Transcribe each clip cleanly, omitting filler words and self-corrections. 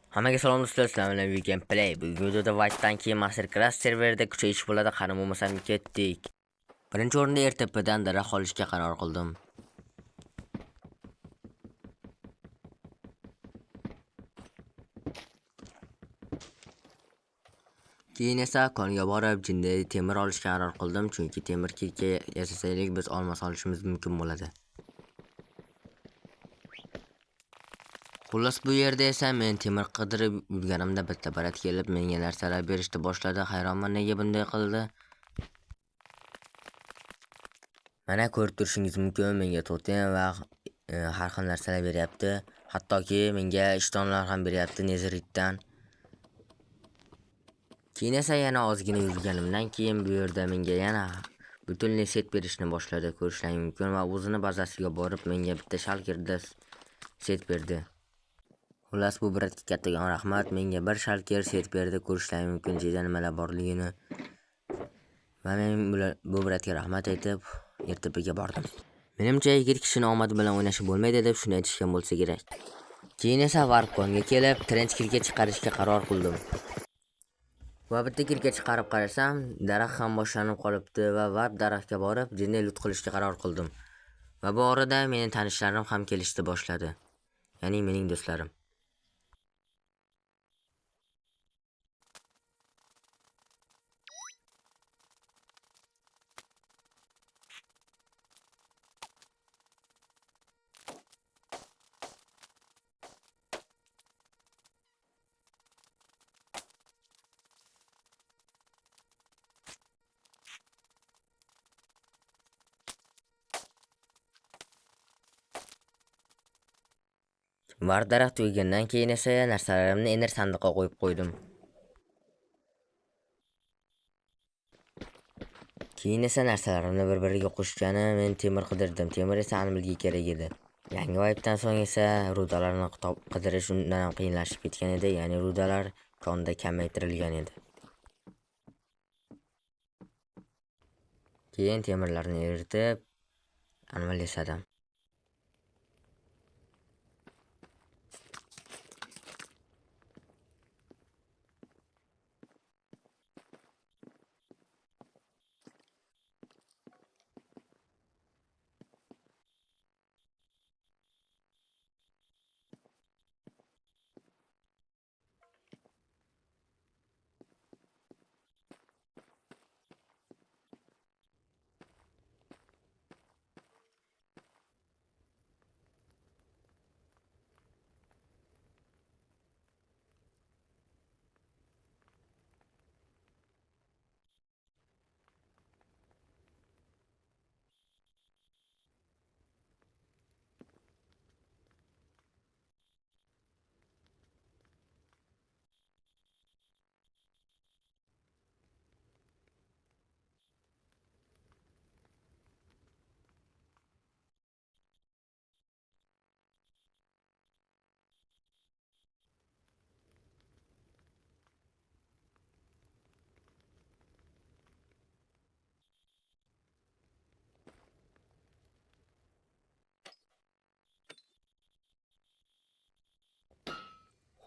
Hammaga salom do'stlar, sizlar bilan Gameplay. Bugungi videoda White'dan keyin Masterclass serverida kuchayish bo'ladi. Qani bo'lmasam ketdik. Birinchi o'rinda ertepadan daraxt olishga qaror qildim. Keyin esa konga borib, jinday temir olishga qaror qildim, chunki temir kirga yasasaylik biz olmos olishimiz mumkin bo'ladi. Xullas bu yerda esa men temir qidirib yurganimda bitta barat kelib menga narsalar berishni boshladi. Hayronman nega bunday qildi. Mana ko'rib turishingiz mumkin, menga totem va har xil narsalar beryapti. Hattoki menga ishtonlar ham beryapti Nezeritdan. Keyin esa yana ozgina yurganimdan keyin bu yerda menga yana butunlay set berishni boshladi. Ko'rishingiz mumkin va o'zini bazasiga borib menga bitta shalkerda set berdi. Xullas bu biratga kattagan rahmat. Menga bir shalker set berdi. Ko'rishingiz mumkin jeda nimalar borligini. Va men bu biratga rahmat aytib ertapaga bordim. Menimcha yigit kishini omadi bilan o'ynashi bo'lmaydi deb shuni aytishgan bo'lsa kerak. Keyin esa Warpconga kelib trench kirga chiqarishga qaror qildim. Va bitta kirga chiqarib qarasam, daraxt ham boshlanib qolibdi va Warp daraxtga borib jinday lut qilishga qaror qildim. Va bu orada meni tanishlarim ham kelishni boshladi. Ya'ni mening do'stlarim. Var daraxt tugagandan keyin esa narsalarimni ender sandiqqa qo'yib qo'ydim. Keyin esa narsalarimni bir-biriga qo'shgani men temir qidirdim. Temir esa animalga kerak edi. Yangi vaybdan so'ng esa rudalarni qidirish undan ham qiyinlashib ketgan edi. Ya'ni rudalar konda kamaytirilgan edi. Keyin temirlarni eritib animal yasadim.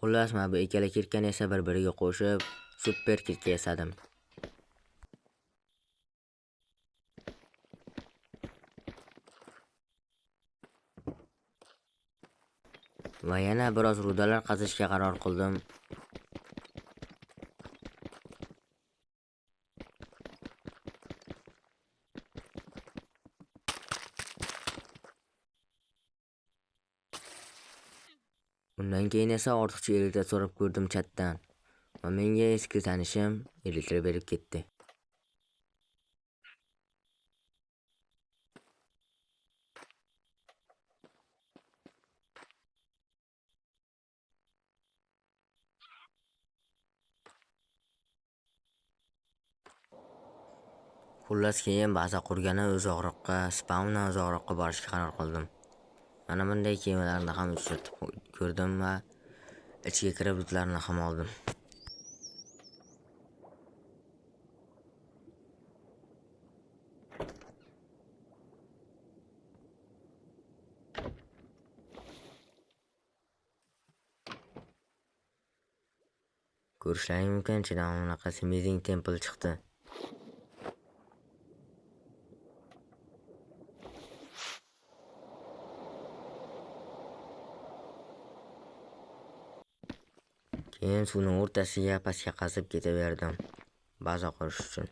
Xullas mana bu ikkala kirkani esa bir-biriga qo'shib super kirka yasadim. Va yana biroz rudalar qazishga qaror qildim. Undan keyin esa ortiqcha elektr so'rab ko'rdim chatdan. Va menga eski tanishim elektr berib ketdi. Xullas keyin baza qurgani uzoqroqqa, spawndan uzoqroqqa borishga qaror qildim. Mana bunday kemalarni ham uchratib ko'rdim va ichiga kirib lootlarni ham oldim. Ko'rishlaring mumkin, bunaqasi Amazing Temple chiqdi. Keyin suvning o'rtasiga pastga qazib ketaverdim. Baza qurish uchun.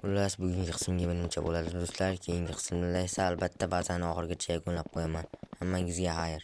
Xullas, bugungi qismga menimcha bo'ladi do'stlar. Keyingi qismda esa albatta bazani oxirigacha yakunlab qo'yaman. Hammangizga xayr.